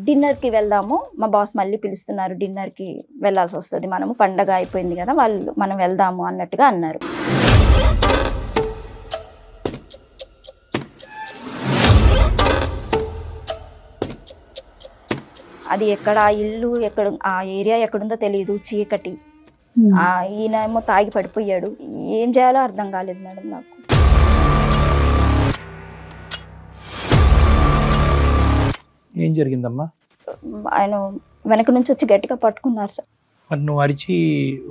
డిన్నర్కి వెళ్దాము, మా బాస్ మళ్ళీ పిలుస్తున్నారు, డిన్నర్కి వెళ్ళాల్సి వస్తుంది, మనము పండగ అయిపోయింది కదా, మనం వెళ్దాము అన్నట్టుగా అన్నారు. అది ఎక్కడ ఇల్లు ఎక్కడ ఆ ఏరియా ఎక్కడుందో తెలియదు, చీకటి. ఈయన ఏమో తాగి పడిపోయాడు. ఏం చేయాలో అర్థం కాలేదు మేడం నాకు. ఏం జరిగిందమ్మా? ఆయన వెనక నుంచి వచ్చి గట్టిగా పట్టుకున్నారు సార్. మరి నువ్వు అరిచి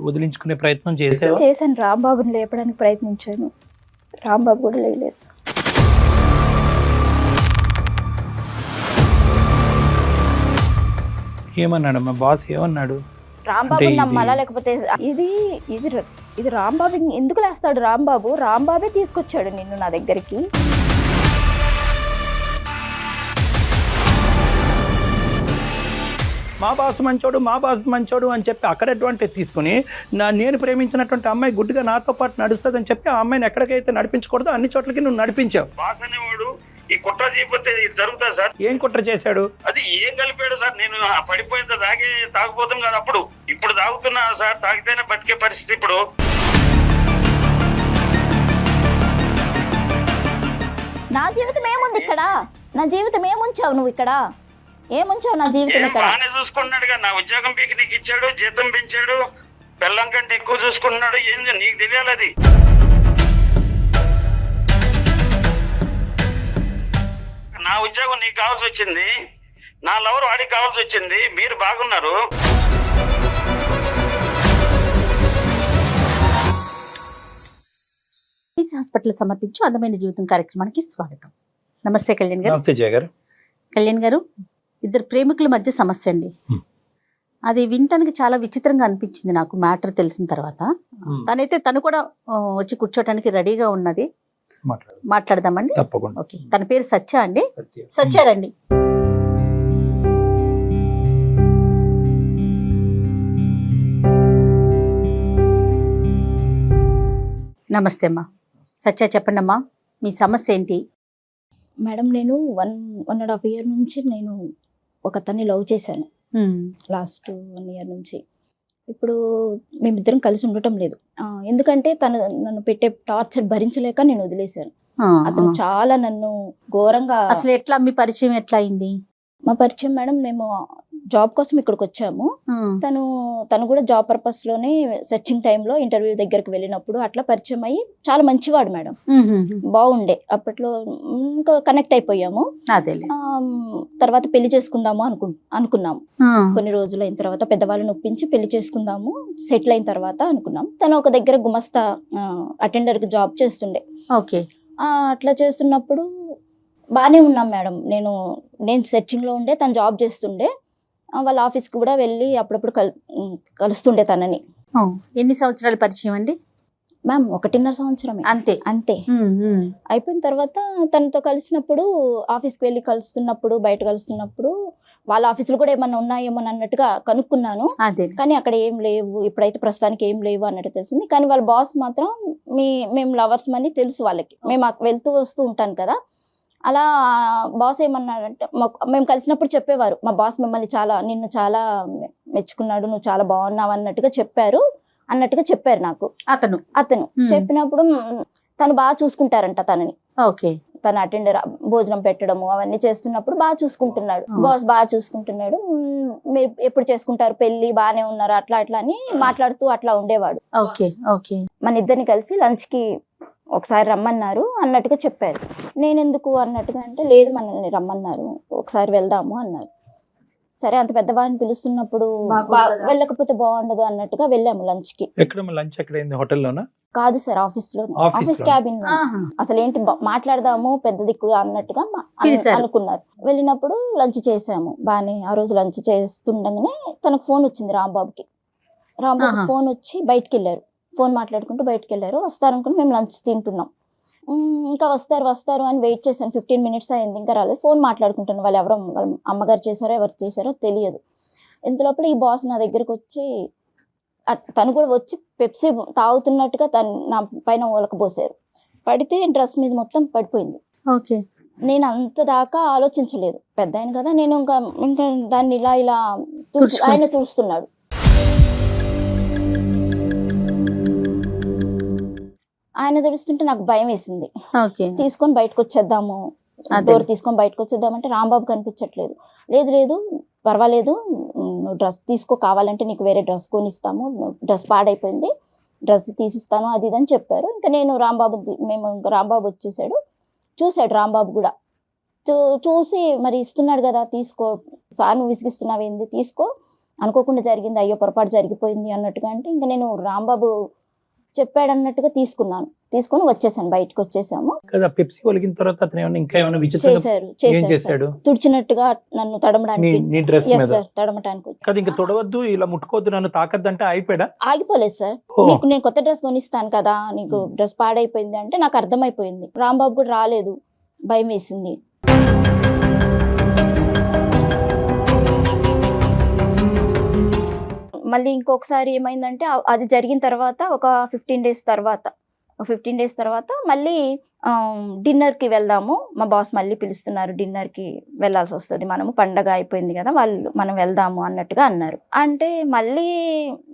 వదిలించుకునే ప్రయత్నం చేసావా? చేశాను, రాంబాబుని లేపడానికి ప్రయత్నించాను, రాంబాబు కూడా లేలేదు సార్. ఏమన్నాడమ్మా బాస్? ఏమన్నాడు? రాంబాబు నమ్మాలా లేకపోతే ఇది ఇది ఇది రాంబాబు ఎందుకు లేస్తాడు? రాంబాబే తీసుకొచ్చాడు నిన్ను నా దగ్గరికి. మా బాస్ మంచోడు అని చెప్పి అక్కడ అడ్వాంటేజ్ తీసుకుని నేను ప్రేమించినటువంటి అమ్మాయి గుడ్డుగా నాతో పాటు నడుస్తుంది అని చెప్పి ఆ అమ్మాయిని ఎక్కడికైతే నడిపించకూడదు అన్ని చోట్లకి నువ్వు నడిపించావు. బాస్ అనేవాడు ఈ కుట్ర చేయకపోతే ఇది జరుగుతా సార్? ఏం కుట్ర చేశాడు? అది ఏం కలిపాడు సార్? నేను పడిపోయేంత తాగిపోతాం కదా అప్పుడు. ఇప్పుడు తాగుతున్నా సార్, తాగితేనే బతికే పరిస్థితి ఇప్పుడు. నా జీవితం ఏముంది ఇక్కడ? నా జీవితం ఏముంచావు నువ్వు ఇక్కడ? ఏముంచావు నా జీవితం ఇక్కడ? బాగానే చూసుకుంటున్నాడుగా, నా ఉద్యోగం పీకి నీకు ఇచ్చాడు, జీతం పెంచాడు, పిల్లం కంటే ఎక్కువ చూసుకుంటున్నాడు. ఏం నీకు తెలియాలి అది. నా ఉద్యోగం నీకు కావాల్సి వచ్చింది, నా లవర్ వాడికి కావాల్సి వచ్చింది. మీరు బాగున్నారు. హాస్పిటల్ సమర్పించు అందమైన జీవితం కార్యక్రమానికి స్వాగతం. నమస్తే కళ్యాణ్ గారు. నమస్తే జయ గారు. కళ్యాణ్ గారు, ఇద్దరు ప్రేమికుల మధ్య సమస్య అండి. అది వినటానికి చాలా విచిత్రంగా అనిపించింది నాకు మ్యాటర్ తెలిసిన తర్వాత. తను కూడా వచ్చి కూర్చోటానికి రెడీగా ఉన్నది. మాట్లాడదామండి. తప్పకుండా. ఓకే, తన పేరు సత్య అండి. సత్యారండి. నమస్తే అమ్మా. సత్య, చెప్పండి అమ్మా, మీ సమస్య ఏంటి? మేడం, నేను 1.5 year నుంచి నేను ఒక అతన్ని లవ్ చేశాను. లాస్ట్ 1 year నుంచి. ఇప్పుడు మేమిద్దరం కలిసి ఉండటం లేదు. ఎందుకంటే తను నన్ను పెట్టే టార్చర్ భరించలేక నేను వదిలేశాను. అతను చాలా నన్ను ఘోరంగా. అసలు ఎట్లా మీ పరిచయం ఎట్లా అయింది? మా పరిచయం మేడం, మేము జాబ్ కోసం ఇక్కడికి వచ్చాము. తను కూడా జాబ్ పర్పస్ లోనే సెర్చింగ్ టైంలో ఇంటర్వ్యూ దగ్గరికి వెళ్ళినప్పుడు అట్లా పరిచయం అయ్యి చాలా మంచివాడు మేడం, బాగుండే. అప్పట్లో ఇంకా కనెక్ట్ అయిపోయాము. తర్వాత పెళ్లి చేసుకుందాము అనుకున్నాము. కొన్ని రోజులు అయిన తర్వాత పెద్దవాళ్ళని ఒప్పించి పెళ్లి చేసుకుందాము, సెటిల్ అయిన తర్వాత అనుకున్నాం. తను ఒక దగ్గర గుమస్తా అటెండర్ కి జాబ్ చేస్తుండే. ఓకే. అట్లా చేస్తున్నప్పుడు బాగానే ఉన్నాం మేడం. నేను సెర్చింగ్ లో ఉండే, తను జాబ్ చేస్తుండే. వాళ్ళ ఆఫీస్కి కూడా వెళ్ళి అప్పుడప్పుడు కలుస్తుండే తనని. ఎన్ని సంవత్సరాల పరిచయం అండి? మ్యామ్ 1.5 సంవత్సరమే. అంతే. అయిపోయిన తర్వాత తనతో కలిసినప్పుడు, ఆఫీస్కి వెళ్ళి కలుస్తున్నప్పుడు, బయట కలుస్తున్నప్పుడు వాళ్ళ ఆఫీసులు కూడా ఏమన్నా ఉన్నాయేమో అన్నట్టుగా కనుక్కున్నాను. కానీ అక్కడ ఏం లేవు, ఇప్పుడైతే ప్రస్తుతానికి ఏం లేవు అన్నట్టు తెలిసింది. కానీ వాళ్ళ బాస్ మాత్రం మేము లవర్స్ అని తెలుసు వాళ్ళకి. మేము వెళ్తూ వస్తూ ఉంటాను కదా, అలా బాస్ ఏమన్నాడంటే, మేము కలిసినప్పుడు చెప్పేవారు, మా బాస్ నిన్ను చాలా మెచ్చుకున్నాడు, నువ్వు చాలా బాగున్నావు అన్నట్టుగా చెప్పారు నాకు. అతను చెప్పినప్పుడు తను బాగా చూసుకుంటారంట తనని. ఓకే. తన అటెండర్ భోజనం పెట్టడము అవన్నీ చేస్తున్నప్పుడు బాగా చూసుకుంటున్నాడు, బాస్ బాగా చూసుకుంటున్నాడు. మీరు ఎప్పుడు చేసుకుంటారు పెళ్లి, బాగానే ఉన్నారు, అట్లా అని మాట్లాడుతూ అట్లా ఉండేవాడు. మన ఇద్దరిని కలిసి లంచ్ కి ఒకసారి రమ్మన్నారు అన్నట్టుగా చెప్పారు. నేనెందుకు అన్నట్టుగా అంటే, లేదు మనల్ని రమ్మన్నారు, ఒకసారి వెళ్దాము అన్నారు. సరే, అంత పెద్దవాడిని పిలుస్తున్నప్పుడు వెళ్ళకపోతే బాగుండదు అన్నట్టుగా వెళ్ళాము లంచ్ కి. హోటల్లోనా? కాదు సార్, ఆఫీస్ క్యాబిన్ లో. అసలు ఏంటి మాట్లాడదాము పెద్ద దిక్కు అన్నట్టుగా అనుకున్నారు. వెళ్ళినప్పుడు లంచ్ చేసాము బానే. ఆ రోజు లంచ్ చేస్తుండగానే తనకు ఫోన్ వచ్చింది రాంబాబుకి. ఫోన్ వచ్చి బయటికి వెళ్ళారు, ఫోన్ మాట్లాడుకుంటూ బయటకు వెళ్ళారు. వస్తారనుకుని మేము లంచ్ తింటున్నాం. ఇంకా వస్తారు అని వెయిట్ చేశాను. 15 minutes అయింది, ఇంకా రాలేదు. ఫోన్ మాట్లాడుకుంటాను. వాళ్ళ అమ్మగారు చేశారో ఎవరు చేశారో తెలియదు. ఇంతలోపల ఈ బాస్ నా దగ్గరకు వచ్చి, తను కూడా వచ్చి పెప్సీ తాగుతున్నట్టుగా నా పైన ఒలకబోసారు. పడితే డ్రెస్ మీద మొత్తం పడిపోయింది. నేను అంత దాకా ఆలోచించలేదు, పెద్ద ఆయన కదా నేను, ఇంకా దాన్ని ఇలా ఆయన తుడుస్తున్నాడు. ఆయన తుడుస్తుంటే నాకు భయం వేసింది, తీసుకొని బయటకు వచ్చేద్దాము, డోర్ తీసుకొని బయటకు వచ్చేద్దామంటే రాంబాబు కనిపించట్లేదు. లేదు పర్వాలేదు, నువ్వు డ్రెస్ తీసుకో, కావాలంటే నీకు వేరే డ్రెస్ కొనిస్తాము, డ్రెస్ పాడైపోయింది, డ్రెస్ తీసిస్తాను అది ఇది అని చెప్పారు. ఇంకా నేను రాంబాబు వచ్చేసాడు, చూశాడు రాంబాబు కూడా, చూసి మరి ఇస్తున్నాడు కదా తీసుకో, సార్ నువ్వు విసిగిస్తున్నావేంది, తీసుకో, అనుకోకుండా జరిగింది, అయ్యో పొరపాటు జరిగిపోయింది అన్నట్టుగా. అంటే ఇంకా నేను రాంబాబు చెప్పాడు అన్నట్టుగా తీసుకొని వచ్చేసాను, బయటకు వచ్చేసాము. పెప్సీ ఒలిగిన తర్వాత అతను ఏమైనా ఇంకా ఏమైనా చేశారు తుడిచినట్టుగా నన్ను తడమడానికి, తడమటానికి. ఇంకా తొడవద్దు, ఇలా ముట్టుకోవద్దు, నన్ను తాకద్దు అంటే ఆగిపోలేదు సార్. నీకు నేను కొత్త డ్రెస్ కొనిస్తాను కదా, నీకు డ్రెస్ పాడైపోయింది అంటే నాకు అర్థమైపోయింది. రాంబాబు కూడా రాలేదు, భయం వేసింది. మళ్ళీ ఇంకొకసారి ఏమైందంటే అది జరిగిన తర్వాత ఒక 15 days తర్వాత మళ్ళీ డిన్నర్కి వెళ్దాము, మా బాస్ మళ్ళీ పిలుస్తున్నారు, డిన్నర్కి వెళ్ళాల్సి వస్తుంది, మనము పండగ అయిపోయింది కదా, మనం వెళ్దాము అన్నట్టుగా అన్నారు. అంటే మళ్ళీ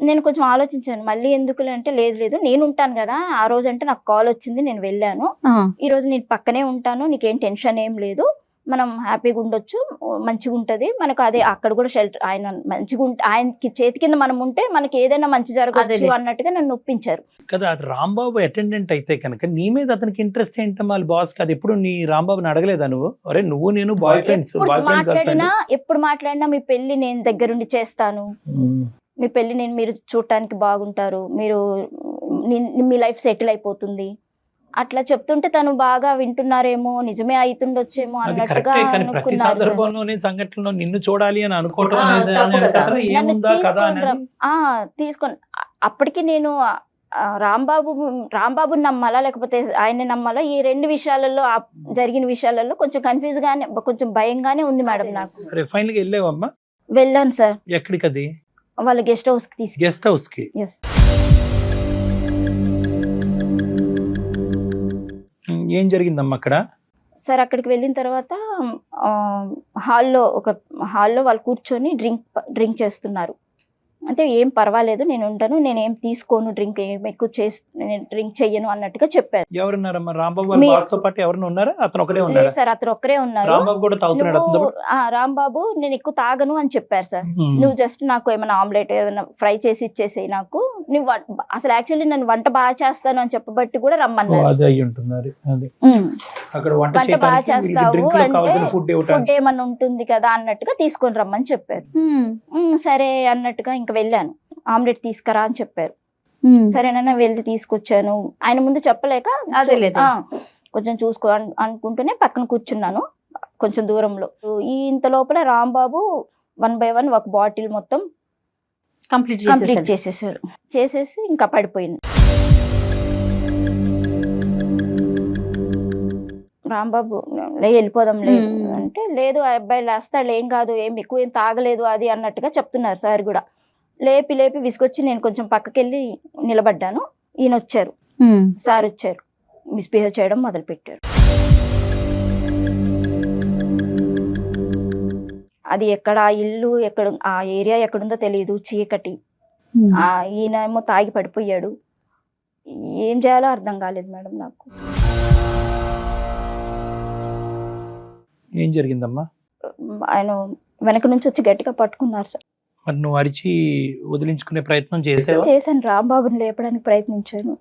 నేను కొంచెం ఆలోచించాను, మళ్ళీ ఎందుకులే అంటే లేదు నేను ఉంటాను కదా, ఆ రోజు అంటే నాకు కాల్ వచ్చింది, నేను వెళ్ళాను, ఈ రోజు నేను పక్కనే ఉంటాను, నీకేం టెన్షన్ ఏం లేదు, మనం హ్యాపీగా ఉండొచ్చు, మంచిగా ఉంటుంది మనకు. అదే అక్కడ కూడా షెల్టర్, ఆయన మంచిగా ఆయనకి చేతి కింద మనం ఉంటే మనకి ఏదైనా మంచి జరగచ్చు అన్నట్టుగా నన్ను ఒప్పించారు కదా. రాంబాబు అటెండెంట్ అయితే కనుక నీ మీద అతనికి ఇంట్రెస్ట్ ఏంటమ్మా బాస్ కాదు, ఎప్పుడు నీ రాంబాబుని అడగలేదా నువ్వు? అరే నువ్వు నేను బాయ్ ఫ్రెండ్స్, ఎప్పుడు మాట్లాడినా మీ పెళ్లి నేను దగ్గరుండి చేస్తాను, మీ పెళ్లి మీరు చూడటానికి బాగుంటారు, మీ లైఫ్ సెటిల్ అయిపోతుంది అట్లా చెప్తుంటే తను బాగా వింటున్నారేమో, నిజమే అవుతుండొచ్చేమో అన్నట్టుగా సంఘటనలో నిన్ను చూడాలి అని అనుకోవడం తీసుకొని. అప్పటికి నేను రాంబాబుని నమ్మాలా లేకపోతే ఆయన్ని నమ్మాలా, ఈ రెండు విషయాలలో జరిగిన విషయాలలో కొంచెం కన్ఫ్యూజ్ గానే, కొంచెం భయంగానే ఉంది మేడం నాకు. వెళ్ళాను సార్. ఎక్కడికి? అది వాళ్ళ గెస్ట్ హౌస్ కి గెస్ట్ హౌస్ కి. ఏం జరిగిందమ్మా అక్కడ? సార్ అక్కడికి వెళ్ళిన తర్వాత హాల్లో వాళ్ళు కూర్చొని డ్రింక్ చేస్తున్నారు. అంటే ఏం పర్వాలేదు, నేను ఉంటాను, నేనేం తీసుకోను, డ్రింక్ ఏం ఎక్కువ నేను డ్రింక్ చెయ్యను అన్నట్టుగా చెప్పారు. ఎవరున్నారమ్మా? రాంబాబు తో పాటు ఎవరైనా ఉన్నారా? అతను ఒకరే ఉన్నారు? లేదు సార్, అతను ఒక్కరే ఉన్నారు. రాంబాబు కూడా తాగుతున్నాడు? రాంబాబు నేను ఎక్కువ తాగను అని చెప్పారు సార్. నువ్వు జస్ట్ నాకు ఏమైనా ఆమ్లెట్ ఏదైనా ఫ్రై చేసి ఇచ్చేసేయి, నాకు నువ్వు అసలు యాక్చువల్లీ నేను వంట బాగా చేస్తాను అని చెప్పబట్టి కూడా రమ్మన్నారు. వంట బాగా చేస్తావు అంటే ఫుడ్ ఏమన్నా ఉంటుంది కదా అన్నట్టుగా తీసుకొని రమ్మని చెప్పారు. సరే అన్నట్టుగా ఇంకా వెళ్ళాను. ఆమ్లెట్ తీసుకురా అని చెప్పారు. సరేనన్నా వెళ్ళి తీసుకొచ్చాను. ఆయన ముందు చెప్పలేక కొంచెం చూసుకో అనుకుంటూనే పక్కన కూర్చున్నాను కొంచెం దూరంలో. ఇంత లోపల రాంబాబు 1 by 1 ఒక బాటిల్ మొత్తం కంప్లీట్ చేసేసి ఇంకా పడిపోయింది. రాంబాబు వెళ్ళిపోదాం లేదు అంటే, లేదు ఆ అబ్బాయి లేస్తాడు, ఏం కాదు, ఎక్కువ ఏం తాగలేదు అది అన్నట్టుగా చెప్తున్నారు సార్ కూడా. లేపి విసుకొచ్చి నేను కొంచెం పక్కకెళ్ళి నిలబడ్డాను. ఈయన వచ్చారు, సార్ వచ్చారు, మిస్బిహేవ్ చేయడం మొదలు పెట్టారు. అది ఎక్కడ ఆ ఇల్లు ఎక్కడ, ఆ ఏరియా ఎక్కడుందో తెలియదు, చీకటి. ఈయన ఏమో తాగి పడిపోయాడు. ఏం చేయాలో అర్థం కాలేదు మేడం నాకు. ఏం జరిగిందమ్మా? ఆయన వెనక నుంచి వచ్చి గట్టిగా పట్టుకున్నారు సార్. మరి నువ్వు అరిచి వదిలించుకునే ప్రయత్నం చేసావా? చేశాను, రాంబాబుని లేపడానికి ప్రయత్నించాను,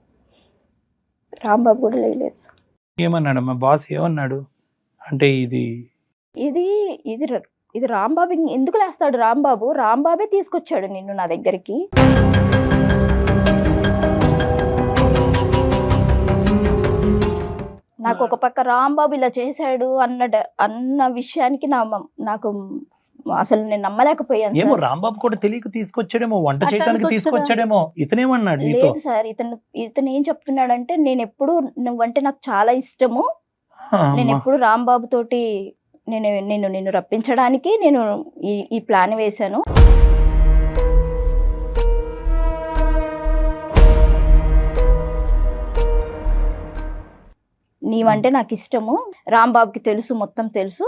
రాంబాబు కూడా లేదు సార్. ఏమన్నాడమ్మా బాస్? ఏమన్నాడు అంటే ఇది రాంబాబు ఎందుకు లేస్తాడు? రాంబాబే తీసుకొచ్చాడు నిన్ను నా దగ్గరికి. నాకు ఒక పక్క రాంబాబు ఇలా చేశాడు అన్న విషయానికి నాకు అసలు నేను నమ్మలేకపోయాను. ఏమో రాంబాబు కూడా తెలియక తీసుకొచ్చాడేమో, వంట చేయడానికి తీసుకొచ్చాడేమో. ఇతనేమన్నాడు? లేదు సార్, ఇతను ఏం చెప్తున్నాడంటే, నేను ఎప్పుడు నువ్వంటే నాకు చాలా ఇష్టము, నేను ఎప్పుడు రాంబాబు తోటి నిన్ను రప్పించడానికి నేను ఈ ప్లాన్ వేశాను. నీవంటే నాకు ఇష్టము, రాంబాబుకి తెలుసు, మొత్తం తెలుసు.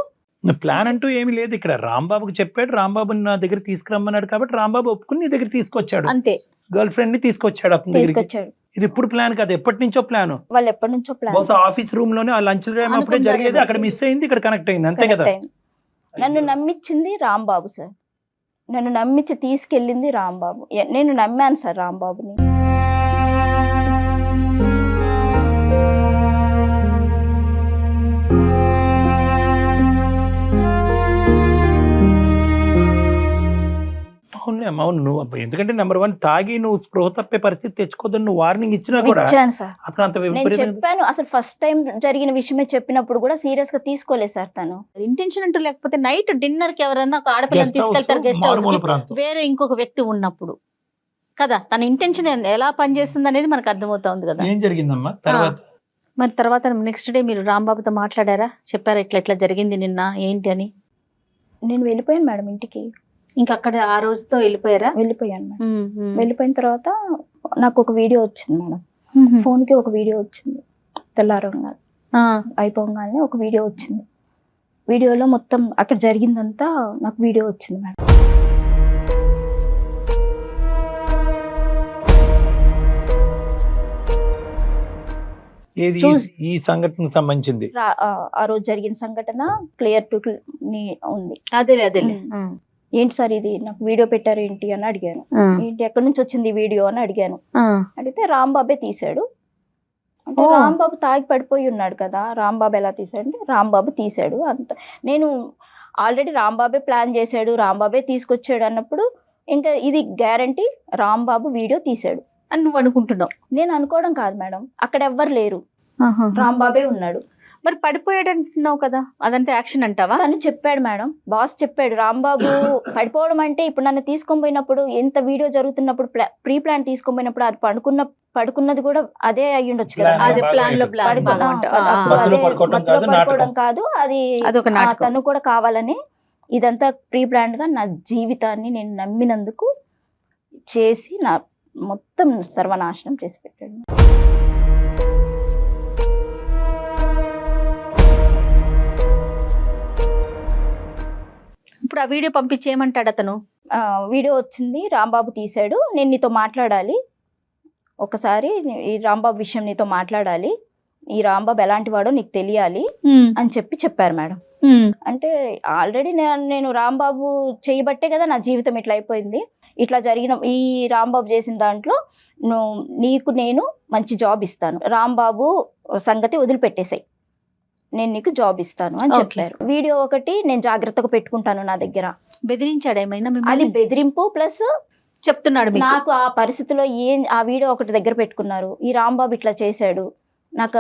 ప్లాన్ అంటూ ఏమీ లేదు ఇక్కడ. రాంబాబుకి చెప్పాడు, రాంబాబుని నా దగ్గర తీసుకురమ్మన్నాడు కాబట్టి రాంబాబు ఒప్పుకుని నీ దగ్గర తీసుకొచ్చాడు. అంతే. గర్ల్ ఫ్రెండ్ ని తీసుకొచ్చాడు అతని దగ్గరికి. తీసుకొచ్చాడు. ఇది ఇప్పుడు ప్లాన్ కాదు, ఎప్పటి నుంచో ప్లాన్. వాళ్ళు ఎప్పటి నుంచో ప్లాన్. బహుశా ఆఫీస్ రూమ్ లోనే ఆ లంచ్ టైం అప్పుడే జరిగేది, అక్కడ మిస్ అయింది, ఇక్కడ కనెక్ట్ అయింది, అంతే కదా. నన్ను నమ్మించింది రాంబాబు సార్, నన్ను నమ్మించి తీసుకెళ్ళింది రాంబాబు. నేను నమ్మాను సార్ రాంబాబుని. అవును, నువ్వు ఎందుకంటే నెంబర్ 1 తాగి నువ్వు స్పృహ తప్పే పరిస్థితి తెచ్చుకోదని నువ్వు వార్నింగ్ ఇచ్చినా కూడా ఇచ్చాను సార్. అతను అంత నేను చెప్పాను, అసలు ఫస్ట్ టైం జరిగిన విషయమే చెప్పినప్పుడు కూడా సీరియస్ గా తీసుకోలేదు సార్. తను ఇంటెన్షన్ అంటూ లేకపోతే నైట్ డిన్నర్ కి ఎవరన్నా ఒక ఆడపిల్లని తీసుకెళ్తారు గెస్ట్ హౌస్ కి, వేరే ఇంకొక వ్యక్తి ఉన్నప్పుడు కదా, తన ఇంటెన్షన్ ఎలా పనిచేస్తుంది అనేది మనకు అర్థమవుతుంది కదా. ఏం జరిగిందమ్మా తర్వాత? మరి తర్వాత నెక్స్ట్ డే మీరు రాంబాబుతో మాట్లాడారా, చెప్పారా ఇట్లా ఇట్లా జరిగింది నిన్న ఏంటి అని? నేను వెళ్ళిపోయాను మేడం ఇంటికి. ఇంకా అక్కడ ఆ రోజుతో వెళ్ళిపోయారా? వెళ్ళిపోయాను మేడం. వెళ్ళిపోయిన తర్వాత నాకు ఒక వీడియో వచ్చింది మేడం, ఫోన్ కి ఒక వీడియో వచ్చింది. తెల్లారంగా అయిపోగానే ఒక వీడియో వచ్చింది. వీడియోలో మొత్తం అక్కడ జరిగిందంతా నాకు వీడియో వచ్చింది మేడం. ఏది ఈ సంఘటనకు సంబంధించింది? ఆ రోజు జరిగిన సంఘటన క్లియర్ టు ఉంది. అదేలే. ఏంటి సార్ ఇది, నాకు వీడియో పెట్టారు ఏంటి అని అడిగాను. ఏంటి, ఎక్కడి నుంచి వచ్చింది వీడియో అని అడిగాను. అడిగితే రాంబాబే తీశాడు అంటే, రాంబాబు తాగి పడిపోయి ఉన్నాడు కదా, రాంబాబు ఎలా తీసాడు అంటే రాంబాబు తీశాడు అంత. నేను ఆల్రెడీ రాంబాబే ప్లాన్ చేశాడు, రాంబాబే తీసుకొచ్చాడు అన్నప్పుడు ఇంకా ఇది గ్యారంటీ రాంబాబు వీడియో తీశాడు అని నువ్వు అనుకుంటున్నావు? నేను అనుకోవడం కాదు మేడం, అక్కడ ఎవ్వరు లేరు, రాంబాబే ఉన్నాడు. మరి పడిపోయాడు అంటున్నావు కదా, అదంటే యాక్షన్ అంటావా? తను చెప్పాడు మేడం, బాస్ చెప్పాడు. రాంబాబు పడిపోవడం అంటే ఇప్పుడు నన్ను తీసుకొని పోయినప్పుడు, ఎంత వీడియో జరుగుతున్నప్పుడు ప్రీ ప్లాన్ తీసుకొని పోయినప్పుడు అది పడుకున్నది కూడా అదే అయ్యి ఉండొచ్చు కదా. అదే ప్లాన్ లో పడుకోవడం కాదు అది, తను కూడా కావాలని ఇదంతా ప్రీ ప్లాన్ గా నా జీవితాన్ని నేను నమ్మినందుకు చేసి నా మొత్తం సర్వనాశనం చేసి పెట్టాడు. ఇప్పుడు ఆ వీడియో పంపించేయమంటాడు అతను? వీడియో వచ్చింది, రాంబాబు తీశాడు, నేను నీతో మాట్లాడాలి ఒకసారి, ఈ రాంబాబు విషయం నీతో మాట్లాడాలి, ఈ రాంబాబు ఎలాంటి వాడో నీకు తెలియాలి అని చెప్పారు మేడం. అంటే ఆల్రెడీ నేను రాంబాబు చేయబట్టే కదా నా జీవితం ఇట్లా అయిపోయింది. ఇట్లా జరిగిన ఈ రాంబాబు చేసిన దాంట్లో నీకు నేను మంచి జాబ్ ఇస్తాను, రాంబాబు సంగతి వదిలిపెట్టేసాయి, నేను నీకు జాబ్ ఇస్తాను అని చెప్పారు. వీడియో ఒకటి నేను జాగ్రత్తగా పెట్టుకుంటాను నా దగ్గర. బెదిరించాడు ఏమైనా? అది బెదిరింపు ప్లస్ చెప్తున్నాడు నాకు ఆ పరిస్థితిలో ఆ వీడియో ఒకటి దగ్గర పెట్టుకున్నారు, ఈ రాంబాబు ఇట్లా చేశాడు, నాకు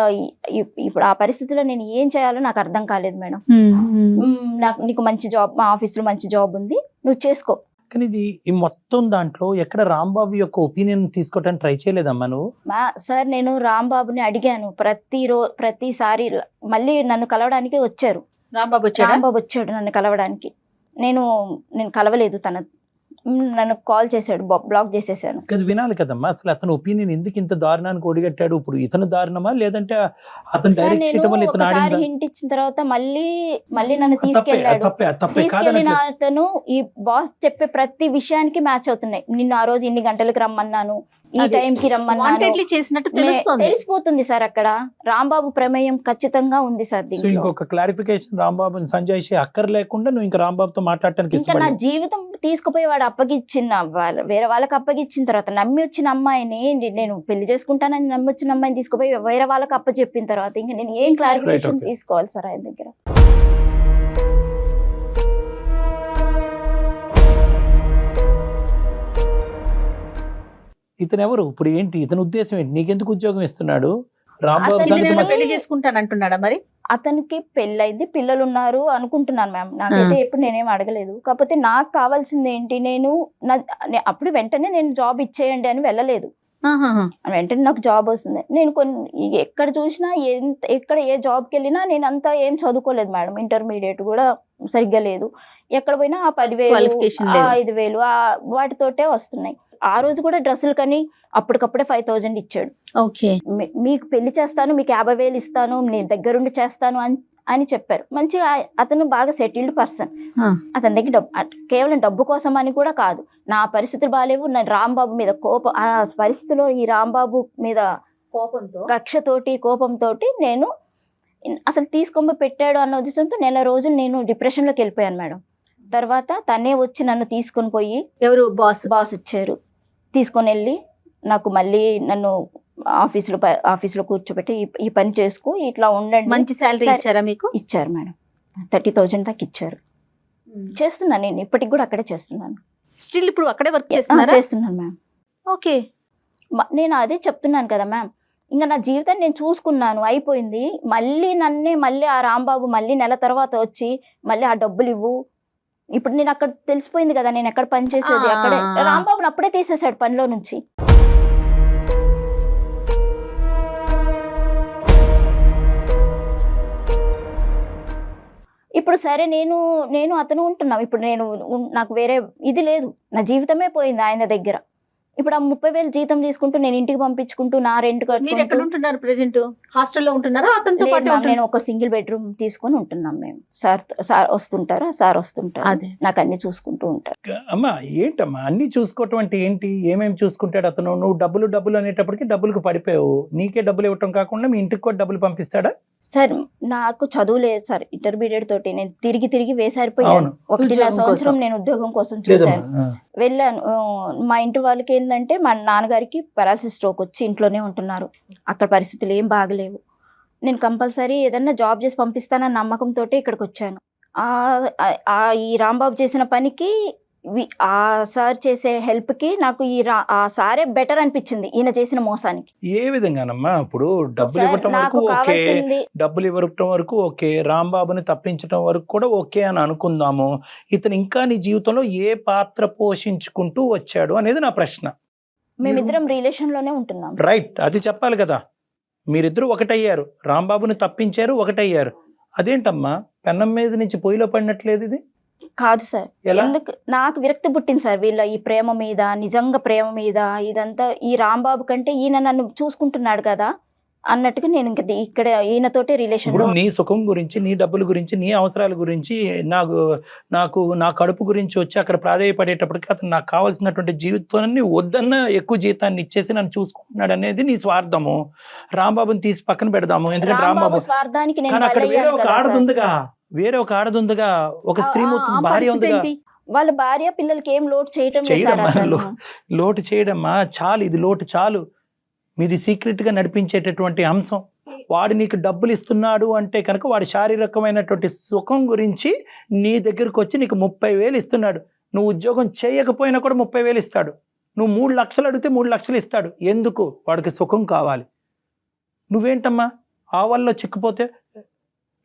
ఇప్పుడు ఆ పరిస్థితిలో నేను ఏం చేయాలో నాకు అర్థం కాలేదు మేడం. నీకు మంచి జాబ్, మా ఆఫీస్లో మంచి జాబ్ ఉంది, నువ్వు చేసుకో. కానీ ఇది ఈ మొత్తం దాంట్లో ఎక్కడ రాంబాబు యొక్క ఒపీనియన్ తీసుకోవడానికి ట్రై చేయలేదమ్మా నువ్వు? సార్ నేను రాంబాబుని అడిగాను, ప్రతిసారి మళ్ళీ నన్ను కలవడానికి వచ్చారు. రాంబాబు వచ్చాడు నన్ను కలవడానికి, నేను కలవలేదు. నన్ను కాల్ చేశాడు, బ్లాక్ చేసేసాను. అది వినాలి కదమ్మా, అసలు అతను ఒపీనియన్ ఎందుకు ఇంత దారుణానికి ఒడిగట్టాడు? ఇప్పుడు ఇతను దారుణమా లేదంటే అతను డైరెక్ట్ చేయడం వల్ల ఇతను ఆడిందా? హింట్ ఇచ్చిన తర్వాత మళ్ళీ నన్ను తీసుకెళ్ళాడు. తీసుకెళ్ళిన అతను ఈ బాస్ చెప్పే ప్రతి విషయానికి మ్యాచ్ అవుతున్నాయి. నిన్ను ఆ రోజు ఇన్ని గంటలకు రమ్మన్నాను, ఈ టైంకి రమ్మన్నాను చేసినట్టు తెలిసిపోతుంది సార్. అక్కడ రాంబాబు ప్రమేయం ఖచ్చితంగా ఉంది సార్. ఇంకొక క్లారిఫికేషన్, రాంబాబు సంజయ్ అక్కర్ లేకుండా నువ్వు ఇంకా రాంబాబుతో మాట్లాడటానికి ఇంకా నా జీవితం తీసుకుపోయి వాడు అప్పగిచ్చిన వేరే వాళ్ళకి అప్పగిచ్చిన తర్వాత నమ్మి వచ్చిన అమ్మాయిని, నేను పెళ్లి చేసుకుంటానని నమ్మి వచ్చిన అమ్మాయిని తీసుకుపోయి వేరే వాళ్ళకి అప్పచెప్పిన తర్వాత ఇంకా నేను ఏం క్లారిఫికేషన్ తీసుకోవాలి సార్ ఆయన దగ్గర? ఇతను ఎవరు? ఇప్పుడు ఏంటి ఇతని ఉద్దేశం ఏంటి? నీకెందుకు ఉద్యోగం ఇస్తున్నాడు? పెళ్లి చేసుకుంటాను అంటున్నాడా? మరి అతనికి పెళ్ళైంది, పిల్లలు ఉన్నారు అనుకుంటున్నాను మ్యామ్. నాకైతే ఎప్పుడు నేనేం అడగలేదు. కాకపోతే నాకు కావాల్సింది ఏంటి, అప్పుడు వెంటనే నేను జాబ్ ఇచ్చేయండి అని వెళ్ళలేదు. వెంటనే నాకు జాబ్ వస్తుంది. నేను ఎక్కడ చూసినా ఎక్కడ ఏ జాబ్కి వెళ్ళినా నేను అంతా ఏం చదువుకోలేదు మేడం. ఇంటర్మీడియట్ కూడా సరిగ్గా లేదు. ఎక్కడ పోయినా ఆ 10,000 5,000 వాటితోటే వస్తున్నాయి. ఆ రోజు కూడా డ్రెస్సులు కానీ అప్పటికప్పుడే 5,000 ఇచ్చాడు. ఓకే. మీకు పెళ్లి చేస్తాను, మీకు 50,000 ఇస్తాను, నేను దగ్గరుండి చేస్తాను అని చెప్పారు. మంచిగా అతను బాగా సెటిల్డ్ పర్సన్. అతని దగ్గర కేవలం డబ్బు కోసం అని కూడా కాదు, నా పరిస్థితులు బాగాలేవు, నా రాంబాబు మీద కోపం, ఆ పరిస్థితిలో ఈ రాంబాబు మీద కక్షతోటి కోపంతో నేను అసలు తీసుకొని పెట్టాడు అన్న ఉద్దేశంతో నెల రోజులు నేను డిప్రెషన్లోకి వెళ్ళిపోయాను మేడం. తర్వాత తనే వచ్చి నన్ను తీసుకొని పోయి, ఎవరు బాస్ ఇచ్చారు, తీసుకొని వెళ్ళి నాకు మళ్ళీ నన్ను ఆఫీసులో కూర్చోబెట్టి ఈ పని చేసుకో, ఇట్లా ఉండండి. మంచి శాలరీ ఇచ్చారా మీకు? ఇచ్చారు మేడం, 30,000 దాకా ఇచ్చారు. చేస్తున్నాను నేను ఇప్పటికి కూడా అక్కడే చేస్తున్నాను. స్టిల్ ఇప్పుడు అక్కడే వర్క్ చేస్తున్నాను మ్యామ్. ఓకే. నేను అదే చెప్తున్నాను కదా మ్యామ్, ఇంకా నా జీవితాన్ని నేను చూసుకున్నాను, అయిపోయింది. మళ్ళీ ఆ రాంబాబు మళ్ళీ నెల తర్వాత వచ్చి మళ్ళీ ఆ డబ్బులు ఇవ్వు. ఇప్పుడు నేను అక్కడ తెలిసిపోయింది కదా నేను ఎక్కడ పని చేసేది, అక్కడే రాంబాబుని అప్పుడే తీసేశాడు పనిలో నుంచి. ఇప్పుడు సరే నేను అతను ఉంటున్నాం. ఇప్పుడు నాకు వేరే ఇది లేదు, నా జీవితమే పోయింది ఆయన దగ్గర. ఇప్పుడు ఆ 30,000 జీతం తీసుకుంటూ నేను ఇంటికి పంపించుకుంటూ నా రెంట్ మీరు ఎక్కడ ఉంటున్నారు ప్రెజెంట్? హాస్టల్లో ఉంటున్నారా అతనితో పాటు? నేను ఒక సింగిల్ బెడ్రూమ్ తీసుకొని ఉంటున్నాం మేము. సార్ వస్తుంటారు, అదే నాకు అన్ని చూసుకుంటూ ఉంటారు. అమ్మా ఏంటమ్మా అన్ని చూసుకోవటం అంటే ఏంటి? ఏమేమి చూసుకుంటాడు అతను? నువ్వు డబ్బులు అనేటప్పటికి డబ్బులకు పడిపోయావు, నీకే డబ్బులు ఇవ్వటం కాకుండా మీ ఇంటికి కూడా డబ్బులు పంపిస్తాడా? సార్ నాకు చదువు లేదు సార్, ఇంటర్మీడియట్ తోటి నేను తిరిగి వేసారిపోయాను. 1.5 సంవత్సరం నేను ఉద్యోగం కోసం చూశాను, వెళ్ళాను. మా ఇంటి వాళ్ళకి ఏంటంటే మా నాన్నగారికి పారాలసిస్ స్ట్రోక్ వచ్చి ఇంట్లోనే ఉంటున్నారు, అక్కడ పరిస్థితులు ఏం బాగలేవు. నేను కంపల్సరీ ఏదన్నా జాబ్ చేసి పంపిస్తానన్న నమ్మకంతో ఇక్కడికి వచ్చాను. ఈ రాంబాబు చేసిన పనికి ఆ సార్ చేసే హెల్ప్ కి నాకు ఆ సారే బెటర్ అనిపించింది ఈయన చేసిన మోసానికి. ఏ విధంగానమ్మా? ఇప్పుడు డబ్బులు ఇవ్వటం వరకు ఓకే, డబ్బులు ఇవ్వటం వరకు ఓకే, రాంబాబుని తప్పించడం వరకు కూడా ఓకే అని అనుకుందాము. ఇతను ఇంకా నీ జీవితంలో ఏ పాత్ర పోషించుకుంటూ వచ్చాడు అనేది నా ప్రశ్న. మేమిద్దరం రిలేషన్ లోనే ఉంటున్నాం. రైట్, అది చెప్పాలి కదా. మీరిద్దరు ఒకటయ్యారు, రాంబాబుని తప్పించారు, ఒకటయ్యారు. అదేంటమ్మా పెన్నం మీద నుంచి పొయ్యిలో పడినట్లేదు ఇది? కాదు సార్, ఎందుకు నాకు విరక్తి పుట్టింది సార్ వీళ్ళ ఈ ప్రేమ మీద, నిజంగా ప్రేమ మీద. ఇదంతా ఈ రాంబాబు కంటే ఈయన నన్ను చూసుకుంటున్నాడు కదా అన్నట్టుగా నేను ఇంకా ఇక్కడ ఈయనతోటే రిలేషన్. ఇప్పుడు నీ సుఖం గురించి, నీ డబ్బుల గురించి, నీ అవసరాల గురించి, నా కడుపు గురించి వచ్చి అక్కడ ప్రాధాయపడేటప్పటికి అతను నాకు కావాల్సినటువంటి జీవితాన్ని వద్దన్న ఎక్కువ జీతాన్ని ఇచ్చేసి నన్ను చూసుకుంటున్నాడు అనేది నీ స్వార్థము. రాంబాబుని తీసి పక్కన పెడదాము, ఎందుకంటే రాంబాబు స్వార్థానికి అక్కడ వేరే ఒక ఆడదుందిగా, ఒక స్త్రీ భార్య ఉందిగా. వాళ్ళ భార్య పిల్లలకి ఏం లోటు లోటు చేయడమ్మా చాలు, ఇది లోటు చాలు. మీది సీక్రెట్ గా నడిపించేటటువంటి అంశం. వాడు నీకు డబ్బులు ఇస్తున్నాడు అంటే కనుక వాడి శారీరకమైనటువంటి సుఖం గురించి నీ దగ్గరకు వచ్చి నీకు 30,000 ఇస్తున్నాడు. నువ్వు ఉద్యోగం చేయకపోయినా కూడా 30,000 ఇస్తాడు. నువ్వు 3 లక్షలు అడిగితే 3 లక్షలు ఇస్తాడు. ఎందుకు? వాడికి సుఖం కావాలి. నువ్వేంటమ్మా ఆవల్లో చిక్కుపోతే?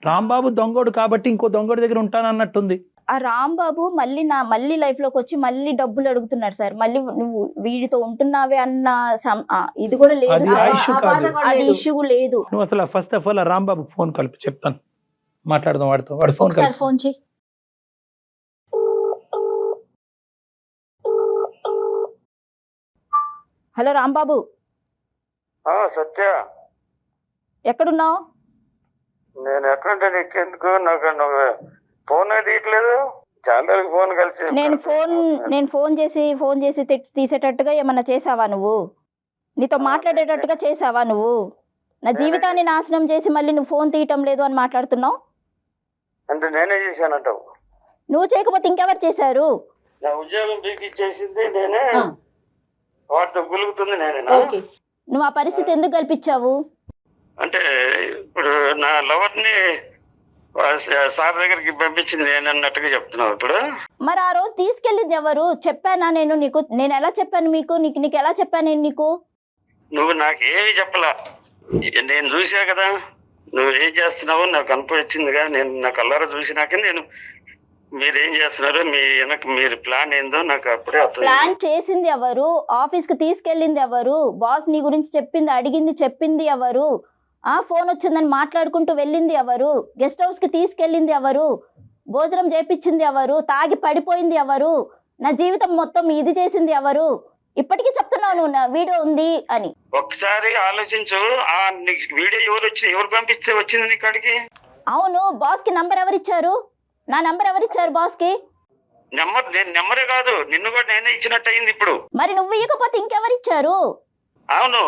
రాంబాబు దొంగోడు కాబట్టి ఇంకో దొంగోడి దగ్గర ఉంటానన్నట్టుంది. ఆ రాంబాబు మళ్ళీ లైఫ్ లోకి వచ్చి మళ్ళీ డబ్బులు అడుగుతున్నాడు సార్. మళ్ళీ నువ్వు వీడితో ఉంటున్నావే అన్న ఇది కూడా లేదు, ఇష్యూ లేదు. నువ్వు అసలు first of all Rambabu phone కలిపి చెప్తాను, మాట్లాడదాం వాడితో. వాడు ఫోన్ చేయి. హలో రాంబాబు. సత్య, ఎక్కడున్నావు? నేను ఎక్కడంటే నీకెందుకు? నాకు ఫోన్ తీయట్లేదు, చాలా ఫోన్ కలిసి. నేను ఫోన్ చేసి తీసేటట్టుగా ఏమన్నా చేసావా నువ్వు? నీతో మాట్లాడేటట్టుగా చేసావా నువ్వు? నా జీవితాన్ని నాశనం చేసి మళ్ళీ నువ్వు ఫోన్ తీయటం లేదు అని మాట్లాడుతున్నావు. అంటే నేనే చేశానంటావు? నువ్వు చేయకపోతే ఇంకెవరు చేశారు? నా ఉద్యోగం పీకిచ్చేసింది నేనే, వాటితో గులుగుతుంది నేనే. నువ్వు ఆ పరిస్థితి ఎందుకు కల్పించావు? అంటే ఇప్పుడు నా లవర్ని సార్ దగ్గరికి పంపించింది నేను అన్నట్టుగా చెప్తున్నావు ఇప్పుడు. మరి ఆ రోజు తీసుకెళ్ళింది ఎవరు? చెప్పానా నేను నీకు? నేను ఎలా చెప్పాను నీకు ఎలా చెప్పాను నేను నీకు? నువ్వు నాకు ఏమి చెప్పలా, నేను చూసా కదా నువ్వు ఏం చేస్తున్నావో నాకు అనిపించిందిగా. నేను నా కళ్ళారా చూసినాక నేను మీరేం చేస్తున్నారో మీరు ప్లాన్ ఏందో నాకు అప్పుడే అర్థం. ప్లాన్ చేసింది ఎవరు? ఆఫీస్ కి తీసుకెళ్ళింది ఎవరు? బాస్ నీ గురించి చెప్పింది ఎవరు? ఫోన్ వచ్చిందని మాట్లాడుకుంటూ వెళ్ళింది ఎవరు? గెస్ట్ హౌస్ కి తీసుకెళ్ళింది ఎవరు? భోజనం చేపించింది ఎవరు? తాగి పడిపోయింది ఎవరు? నా జీవితం మొత్తం ఇది చేసింది ఎవరు? ఇప్పటికీ చెప్తున్నావు నువ్వు నా వీడియో ఉంది అని. ఒక్కసారి ఆలోచించు. ఆ వీడియో ఎవరు పంపిస్తే వచ్చింది నీ కాడికి? అవును, బాస్ కి నంబర్ ఎవరిచ్చారు? నా నంబర్ ఎవరిచ్చారు బాస్ కి? నెంబరే కాదు, నిన్ను కూడా నేనే ఇచ్చినట్టు అయింది ఇప్పుడు. మరి నువ్వు ఇవ్వకపోతే ఇంకెవరిచ్చారు? అవును,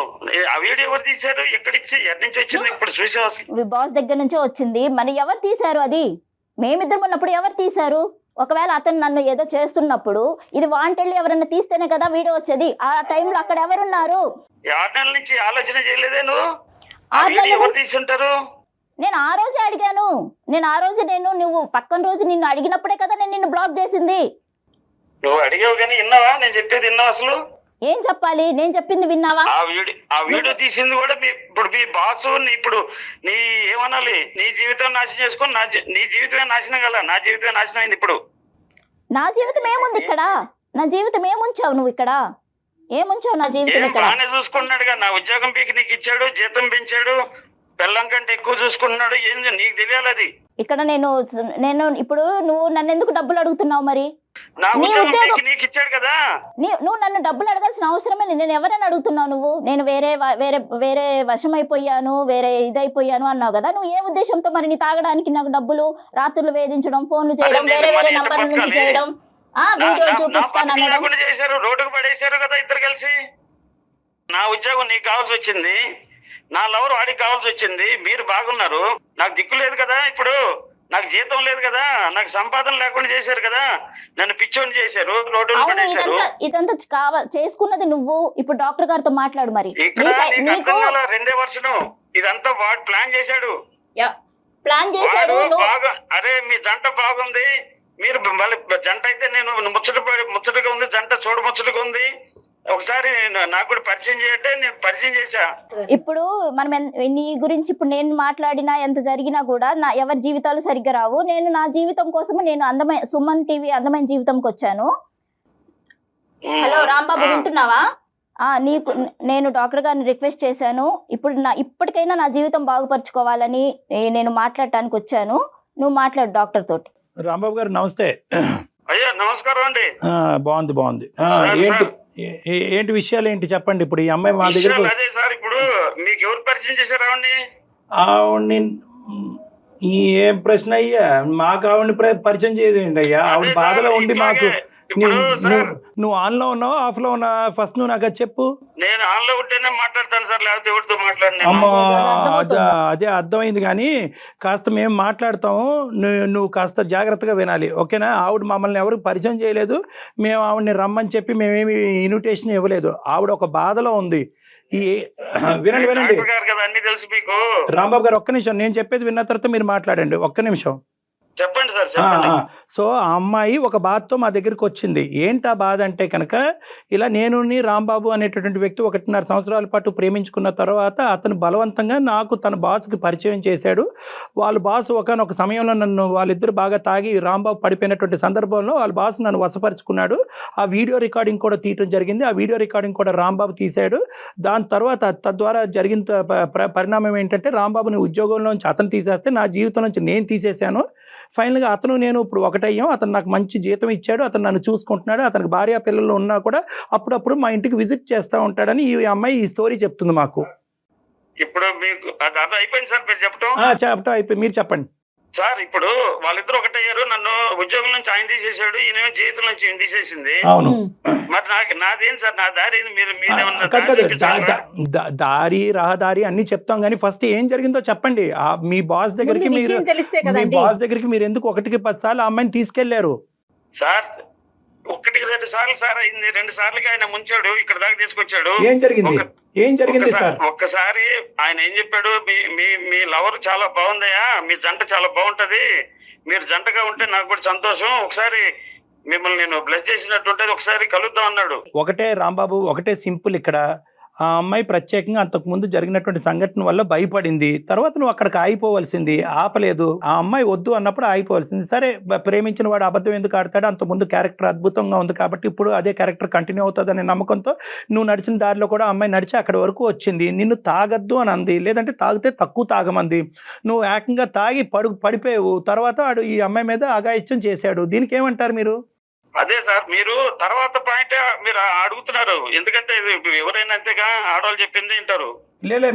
ఆ వీడియో ఎవరు తీశారు? ఎక్కడిచ్చి ఎక్కడి నుంచి వచ్చింది ఇప్పుడు చూసావు అసలు? బాస్ దగ్గర నుంచే వచ్చింది. మరి ఎవరు తీశారు అది? మేమిద్దరం ఉన్నప్పుడు ఎవరు తీశారు? ఒకవేళ అతను నన్ను ఏదో చేస్తున్నప్పుడు ఇది వాంటెళ్ళి ఎవరన్నా తీస్తేనే కదా వీడియో వచ్చేది. ఆ టైంలో అక్కడ ఎవరున్నారు? 6 నెలల నుంచి ఆలోచన చేయలేదే నువ్వు? 6 నెలల ఎవరు నుంచి తీసుంటారు? నేను ఆ రోజే అడిగాను. నువ్వు పక్కన రోజు నిన్ను అడిగినప్పుడే కదా నేను నిన్ను బ్లాక్ చేసింది. నువ్వు అడిగావు కానీ విన్నావా? నేను చెప్పేది విన్నావా అసలు? ఏం చెప్పాలి? నేను చెప్పింది విన్నావా? ఆ వీడియో తీసింది కూడా ఇప్పుడు మీ బాసు. ఇప్పుడు నీ ఏమనాలి? నీ జీవితం నాశనం చేసుకొని నీ జీవితమే నాశనం కదా. నా జీవితమే నాశనం అయింది ఇప్పుడు. నా జీవితం ఏముంది ఇక్కడ? నా జీవితం ఏముంచావు నువ్వు ఇక్కడ? ఏముంచావు నా జీవితం ఇక్కడ? బాగానే చూసుకున్నాడుగా. నా ఉద్యోగం పీకి నీకు ఇచ్చాడు, జీతం పెంచాడు, పిల్లం కంటే ఎక్కువ చూసుకుంటున్నాడు. ఏంది నీకు తెలియాలి అది. ఇక్కడ నేను ఇప్పుడు నువ్వు నన్ను ఎందుకు డబ్బులు అడుగుతున్నావు? మరి నా ఉద్యోగం నీకు ఇచ్చాడు కదా. నువ్వు నన్ను డబ్బులు అడగాల్సిన అవసరమే లేదు. నేను ఎవరైనా అడుగుతున్నావు నువ్వు? నేను వేరే వశమైపోయాను, వేరే ఇదైపోయాను అన్నావు కదా. నువ్వు ఏ ఉద్దేశంతో మరి నీ తాగడానికి నాకు డబ్బులు, రాత్రులు వేధించడం, ఫోన్లు చేయడం, వేరే నంబర్ల నుంచి చేయడం, వీడియోలు చూపిస్తాను చేశారు, రోడ్డుకు పడేశారు కదా ఇద్దరు కలిసి. నా ఉద్యోగం నీకు కావాల్సి వచ్చింది, నా లవర్ వాడికి కావాల్సి వచ్చింది. మీరు బాగున్నారు, నాకు దిక్కు లేదు కదా. ఇప్పుడు నాకు జీతం లేదు కదా, నాకు సంపాదన లేకుండా చేశారు కదా, నన్ను పిచ్చోని చేశారు, రోడ్డులు పడేశారు. ఇదంతా చేసుకున్నది నువ్వు. ఇప్పుడు డాక్టర్ గారితో మాట్లాడు. మరి ఇక్కడ నీకు అర్థం కాల 2వ వర్షం ఇదంతా వాడు ప్లాన్ చేశాడు. బాగా అరే మీ జంట బాగుంది, మీరు జంట అయితే నేను ముచ్చటగా ఉంది, జంట చూడ ముచ్చటగా ఉంది, ఒకసారి నాకు కూడా పరిచయం చేయంటే నేను పరిచయం చేశా. ఇప్పుడు మనం నీ గురించి ఇప్పుడు నేను మాట్లాడినా ఎంత జరిగినా కూడా ఎవరి జీవితాలు సరిగ్గా రావు. నేను నా జీవితం కోసము నేను అందమైన సుమన్ టీవీ అందమైన జీవితంకి వచ్చాను. హలో రాంబాబు, వింటున్నావా? నేను డాక్టర్ గారిని రిక్వెస్ట్ చేశాను. ఇప్పటికైనా నా జీవితం బాగుపరుచుకోవాలని నేను మాట్లాడటానికి వచ్చాను. నువ్వు మాట్లాడు డాక్టర్ తోటి. రాంబాబు గారు నమస్తే. అయ్యా నమస్కారం అండి. బాగుంది. ఏంటి విషయాలు ఏంటి చెప్పండి. ఇప్పుడు ఈ అమ్మాయి మా దగ్గర అదే సార్, ఇప్పుడు మీకు ఎవరు పరిచయం చేశారు ఆవిడ్ని? ఏం ప్రశ్న అయ్యా? మాకు ఆవిడని పరిచయం చేయదేంటి అయ్యా? ఆవిడ బాధలో ఉండి మాకు నువ్వు ఆన్ లో ఉన్నావా ఆఫ్ లో ఉన్నావా? ఫస్ట్ నువ్వు నాకు చెప్పు. నేను ఆన్ లో ఉంటేనే మాట్లాడతాను సార్, లేకపోతే ఎవరితో మాట్లాడను. అమ్మా అదే అర్థమైంది. కానీ కాస్త మేము మాట్లాడతాము, నువ్వు కాస్త జాగ్రత్తగా వినాలి, ఓకేనా? ఆవిడ మమ్మల్ని ఎవరు పరిచయం చేయలేదు, మేము ఆవిడని రమ్మని చెప్పి మేమేమి ఇన్విటేషన్ ఇవ్వలేదు. ఆవిడ ఒక బాధలో ఉంది. వినండి అన్ని తెలుసు మీకు. రాంబాబు గారు ఒక్క నిమిషం, నేను చెప్పేది విన్న తర్వాత మీరు మాట్లాడండి. ఒక్క నిమిషం చెప్పండి సార్, చెప్పండి. సో ఆ అమ్మాయి ఒక బాధతో మా దగ్గరికి వచ్చింది. ఏంటా బాధ అంటే కనుక, ఇలా నేను రాంబాబు అనేటటువంటి వ్యక్తి 1.5 సంవత్సరాల పాటు ప్రేమించుకున్న తర్వాత అతను బలవంతంగా నాకు తన బాస్కి పరిచయం చేశాడు. వాళ్ళ బాస్ ఒకనొక సమయంలో వాళ్ళిద్దరు బాగా తాగి రాంబాబు పడిపోయినటువంటి సందర్భంలో వాళ్ళ బాస్ నన్ను వశపరుచుకున్నాడు. ఆ వీడియో రికార్డింగ్ కూడా తీయటం జరిగింది. ఆ వీడియో రికార్డింగ్ కూడా రాంబాబు తీశాడు. దాని తర్వాత తద్వారా జరిగిన పరిణామం ఏంటంటే, రాంబాబుని ఉద్యోగంలోంచి అతను తీసేస్తే నా జీవితం నుంచి నేను తీసేశాను. ఫైనల్గా అతను నేను ఇప్పుడు ఒకటయ్యాం. అతను నాకు మంచి జీతం ఇచ్చాడు, అతను నన్ను చూసుకుంటున్నాడు, అతనికి భార్య పిల్లలు ఉన్నా కూడా అప్పుడప్పుడు మా ఇంటికి విజిట్ చేస్తూ ఉంటాడని ఈ అమ్మాయి ఈ స్టోరీ చెప్తుంది మాకు. ఇప్పుడు మీకు అది అయిపోయింది సార్, మీరు చెప్పటం అయిపోయి మీరు చెప్పండి సార్. ఇప్పుడు వాళ్ళిద్దరు ఒకటయ్యారు, నన్ను ఉద్యోగం నుంచి ఆయన తీసేశాడు, ఈయన జీవితం నుంచి ఈయన తీసేసింది. అవును, మరి నాదేం సార్, నా దారి దారి రహదారి అన్ని చెప్తాం, కానీ ఫస్ట్ ఏం జరిగిందో చెప్పండి. మీ బాస్ దగ్గరికి మీరు ఎందుకు 1కి 10 సార్లు ఆ అమ్మాయిని తీసుకెళ్లారు సార్? 1కి 2 సార్లు సార్ అయింది. 2 సార్లకి ఆయన ముంచాడు, ఇక్కడ దాకా తీసుకొచ్చాడు. ఏం జరిగింది సార్? ఒక్కసారి ఆయన ఏం చెప్పాడు, మీ లవర్ చాలా బాగుందయ్యా, మీ జంట చాలా బాగుంటది, మీరు జంటగా ఉంటే నాకు కూడా సంతోషం, ఒకసారి మిమ్మల్ని నేను బ్లెస్ చేసినట్టుంటది, ఒకసారి కలుద్దాం అన్నాడు. ఒకటే రాంబాబు, ఒకటే సింపుల్. ఇక్కడ ఆ అమ్మాయి ప్రత్యేకంగా అంతకుముందు జరిగినటువంటి సంఘటన వల్ల భయపడింది. తర్వాత నువ్వు అక్కడికి ఆగిపోవలసింది, ఆపలేదు. ఆ అమ్మాయి వద్దు అన్నప్పుడు ఆగిపోవలసింది. సరే, ప్రేమించిన వాడు అబద్ధం ఎందుకు ఆడతాడు? అంతకుముందు క్యారెక్టర్ అద్భుతంగా ఉంది కాబట్టి ఇప్పుడు అదే క్యారెక్టర్ కంటిన్యూ అవుతుందనే నమ్మకంతో నువ్వు నడిచిన దారిలో కూడా అమ్మాయి నడిచి అక్కడి వరకు వచ్చింది. నిన్ను తాగద్దు అని అంది, లేదంటే తాగితే తక్కువ తాగమంది. నువ్వు ఏకంగా తాగి పడిపోయావు. తర్వాత వాడు ఈ అమ్మాయి మీద అఘాయిత్యం చేశాడు. దీనికి ఏమంటారు మీరు? అదే సార్, మీరు తర్వాత పాయింట్ మీరు అడుగుతున్నారు, ఎందుకంటే ఇది ఎవరైనా అంతేగా, ఆడవాళ్ళు చెప్పింది వింటారు. లేలే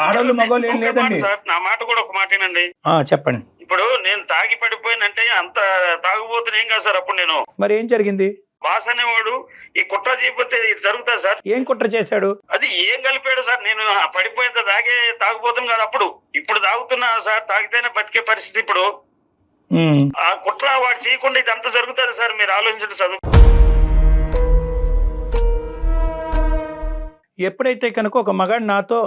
ఆడవాళ్ళు మగవాళ్ళు ఏం లేదండి సార్, నా మాట కూడా ఒక మాటేనండి. చెప్పండి. ఇప్పుడు నేను తాగి పడిపోయినంటే అంత తాగుబోతున్నా ఏం కాదు సార్. అప్పుడు నేను మరి ఏం జరిగింది? బాస్ అనేవాడు ఈ కుట్ర చేయకపోతే ఇది జరుగుతుంది సార్. ఏం కుట్ర చేశాడు? అది ఏం కలిపాడు సార్? నేను పడిపోయేంత తాగే తాగుపోతుంది కాదు అప్పుడు. ఇప్పుడు తాగుతున్నా సార్, తాగితేనే బతికే పరిస్థితి ఇప్పుడు. ఆ కుట్ర వాడు చేయకుండా ఇదంతా జరుగుతుంది సార్. మీరు ఆలోచించండి చదువు. ఎప్పుడైతే కనుక ఒక మగాడు నాతో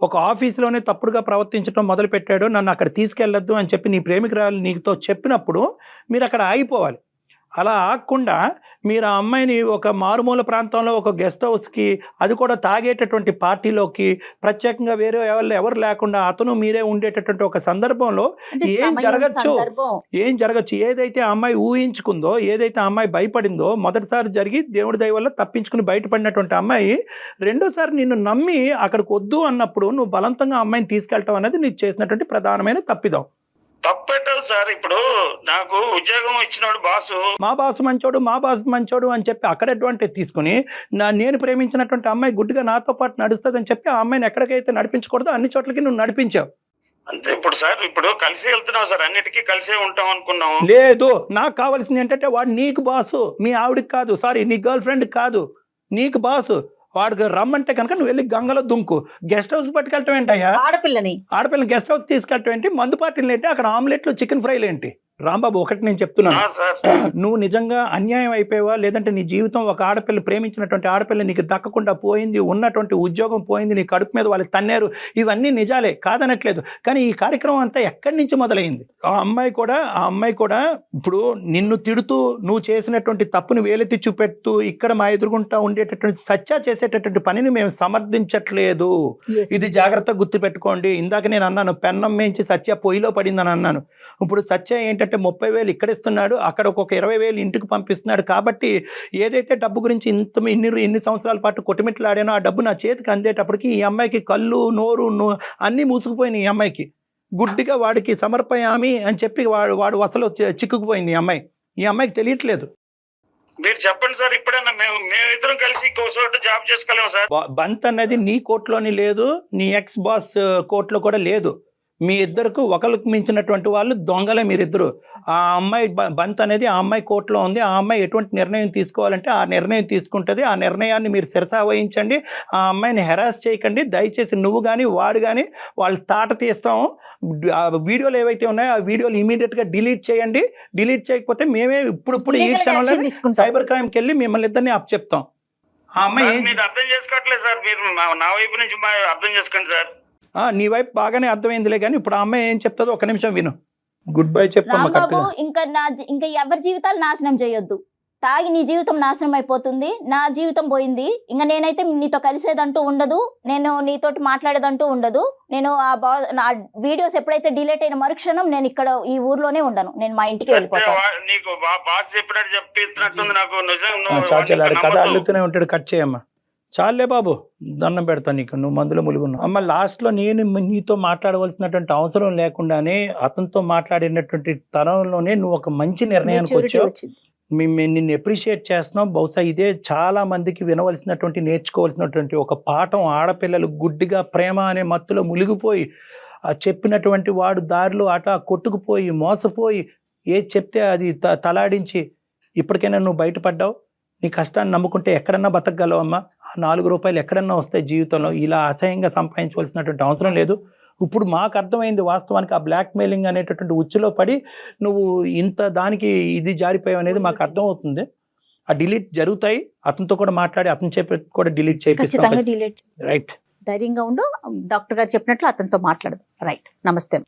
ఒక ఆఫీసులోనే తప్పుడుగా ప్రవర్తించడం మొదలు పెట్టాడు, నన్ను అక్కడ తీసుకెళ్లొద్దు అని చెప్పి నీ ప్రేమికురాలు నీతో చెప్పినప్పుడు మీరు అక్కడ ఆగిపోవాలి. అలా ఆగకుండా మీరు ఆ అమ్మాయిని ఒక మారుమూల ప్రాంతంలో ఒక గెస్ట్ హౌస్కి, అది కూడా తాగేటటువంటి పార్టీలోకి, ప్రత్యేకంగా వేరే ఎవరు లేకుండా అతను మీరే ఉండేటటువంటి ఒక సందర్భంలో ఏం జరగచ్చు ఏదైతే ఆ అమ్మాయి ఊహించుకుందో, ఏదైతే ఆ అమ్మాయి భయపడిందో, మొదటిసారి జరిగి దేవుడి దయ వల్ల తప్పించుకుని బయటపడినటువంటి అమ్మాయి రెండోసారి నిన్ను నమ్మి అక్కడికి వద్దు అన్నప్పుడు నువ్వు బలవంతంగా అమ్మాయిని తీసుకెళ్ళటం అనేది నీకు చేసినటువంటి ప్రధానమైన తప్పిదం. తప్పెట్టదు సార్. ఇప్పుడు నాకు ఉద్యోగం ఇచ్చినోడు బాసు, మా బాసు మంచోడు అని చెప్పి అక్కడ అడ్వాంటేజ్ తీసుకుని నేను ప్రేమించినటువంటి అమ్మాయి గుడ్డిగా నాతో పాటు నడుస్తుంది అని చెప్పి ఆ అమ్మాయిని ఎక్కడికైతే నడిపించకూడదో అన్ని చోట్లకి నువ్వు నడిపించావు. అంతే. ఇప్పుడు సార్, ఇప్పుడు కలిసి వెళ్తున్నాం సార్, అన్నిటికీ కలిసే ఉంటాం అనుకున్నాం. లేదు, నాకు కావాల్సింది ఏంటంటే వాడు నీకు బాసు, మీ ఆవిడికి కాదు, సారీ నీ గర్ల్ ఫ్రెండ్ కాదు, నీకు బాసు. వాడికి రమ్మంటే కనుక నువ్వు వెళ్ళి గంగలో దుంకు. గెస్ట్ హౌస్ పట్టుకెళ్ళటం ఏంటయ్యా? ఆడపిల్లని గెస్ట్ హౌస్ తీసుకెళ్ళటం ఏంటి? మందు పార్టీలు ఏంటి? అక్కడ ఆమ్లెట్లు, చికెన్ ఫ్రైలు ఏంటి? రాంబాబు, ఒకటి నేను చెప్తున్నాను, నువ్వు నిజంగా అన్యాయం అయిపోయావా, లేదంటే నీ జీవితం ఒక ఆడపిల్ల, ప్రేమించినటువంటి ఆడపిల్ల నీకు దక్కకుండా పోయింది, ఉన్నటువంటి ఉద్యోగం పోయింది, నీ కడుపు మీద వాళ్ళు తన్నారు, ఇవన్నీ నిజాలే, కాదనట్లేదు. కానీ ఈ కార్యక్రమం అంతా ఎక్కడి నుంచి మొదలైంది? ఆ అమ్మాయి కూడా ఇప్పుడు నిన్ను తిడుతూ నువ్వు చేసినటువంటి తప్పుని వేలెత్తి చూపెడుతూ ఇక్కడ మా ఎదురుగుంటా ఉండేటటువంటి సత్య చేసేటటువంటి పనిని మేము సమర్థించట్లేదు. ఇది జాగ్రత్తగా గుర్తుపెట్టుకోండి. ఇందాక నేను అన్నాను, పెన్నం మేంచి సత్య పొయ్యిలో పడిందని అన్నాను. ఇప్పుడు సత్య ఏంటంటే 30,000 ఇక్కడ ఇస్తున్నాడు, అక్కడ ఒక 20,000 ఇంటికి పంపిస్తున్నాడు. కాబట్టి ఏదైతే డబ్బు గురించి ఇన్ని సంవత్సరాల పాటు కొట్టుమిట్లాడానో ఆ డబ్బు నా చేతికి అందేటప్పటికి ఈ అమ్మాయికి కళ్ళు, నోరు అన్నీ మూసుకుపోయినాయి. ఈ అమ్మాయికి గుడ్డిగా వాడికి సమర్పయామి అని చెప్పి వాడు అసలు చిక్కుకుపోయింది ఈ అమ్మాయికి తెలియట్లేదు. మీరు చెప్పండి సార్, ఇప్పుడైనా మేమిద్దరం కలిసి చోట జాబ్ చేసుకోలేము సార్. బంత్ అనేది నీ కోర్టులోని లేదు, నీ ఎక్స్ బాస్ కోర్టులో కూడా లేదు. మీ ఇద్దరికి ఒకరికి మించినటువంటి వాళ్ళు దొంగలే మీరిద్దరు. ఆ అమ్మాయి బంత్ అనేది ఆ అమ్మాయి కోర్టులో ఉంది. ఆ అమ్మాయి ఎటువంటి నిర్ణయం తీసుకోవాలంటే ఆ నిర్ణయం తీసుకుంటుంది. ఆ నిర్ణయాన్ని మీరు శిరసా వహించండి. ఆ అమ్మాయిని హెరాస్ చేయకండి దయచేసి. నువ్వు కానీ వాడు కానీ వాళ్ళు తాట తీస్తాం. ఆ వీడియోలు ఏవైతే ఉన్నాయో ఆ వీడియోలు ఇమీడియట్గా డిలీట్ చేయండి. డిలీట్ చేయకపోతే మేమే ఇప్పుడు ఈ క్షణంలో సైబర్ క్రైమ్కి వెళ్ళి మిమ్మల్ని ఇద్దరిని అప్ చెప్తాం. ఆ అమ్మాయి మీరు అర్థం చేసుకోవట్లేదు సార్. మీరు నా వైపు నుంచి అర్థం చేసుకోండి సార్. నీ వైపు బాగానే అర్థమైందిలే, కానీ ఇప్పుడు ఆ అమ్మాయి ఏం చెప్తుందో ఒక నిమిషం విను. గుడ్ బై చెప్పు. ఇంకా ఎవరి జీవితాలు నాశనం చేయొద్దు. తాగి నీ జీవితం నాశనం అయిపోతుంది, నా జీవితం పోయింది. ఇంకా నేనైతే నీతో కలిసేదంటూ ఉండదు, నేను నీతోటి మాట్లాడేదంటూ ఉండదు. నేను నా వీడియోస్ ఎప్పుడైతే డిలీట్ అయిన మరుక్షణం నేను ఇక్కడ ఈ ఊర్లోనే ఉండను, నేను మా ఇంటికి వెళ్ళిపోతాను. కథ అల్లుతూనే ఉంటాడు. కట్ చేయమ్మా, చాలే బాబు, దండం పెడతా నీకు, నువ్వు మందులో ములుగున్నావు. అమ్మ లాస్ట్లో నేను నీతో మాట్లాడవలసినటువంటి అవసరం లేకుండానే అతనితో మాట్లాడినటువంటి తరంలోనే నువ్వు ఒక మంచి నిర్ణయానికి వచ్చావు. మేము నిన్ను అప్రిషియేట్ చేస్తున్నాం. బహుశా ఇదే చాలా మందికి వినవలసినటువంటి, నేర్చుకోవాల్సినటువంటి ఒక పాఠం. ఆడపిల్లలు గుడ్డిగా ప్రేమ అనే మత్తులో మునిగిపోయి చెప్పినటువంటి వాడు దారిలో అట కొట్టుకుపోయి మోసపోయి ఏది చెప్తే అది తలాడించి ఇప్పటికైనా నువ్వు బయటపడ్డావు. నీ కష్టాన్ని నమ్ముకుంటే ఎక్కడన్నా బతకగలవమ్మా. ఆ 4 రూపాయలు ఎక్కడన్నా వస్తాయి జీవితంలో. ఇలా అసహ్యంగా సంపాదించవలసినటువంటి అవసరం లేదు. ఇప్పుడు మాకు అర్థమైంది వాస్తవానికి ఆ బ్లాక్ మెయిలింగ్ అనేటటువంటి ఉచ్చులో పడి నువ్వు ఇంత దానికి ఇది జారిపోయావు అనేది మాకు అర్థమవుతుంది. ఆ డిలీట్ జరుగుతాయి. అతనితో కూడా మాట్లాడి అతను చెప్పి కూడా డిలీట్ చేపిస్తాం. రైట్, ధైర్యంగా ఉండు. డాక్టర్ గారు చెప్పినట్లు అతనితో మాట్లాడదు. రైట్, నమస్తే.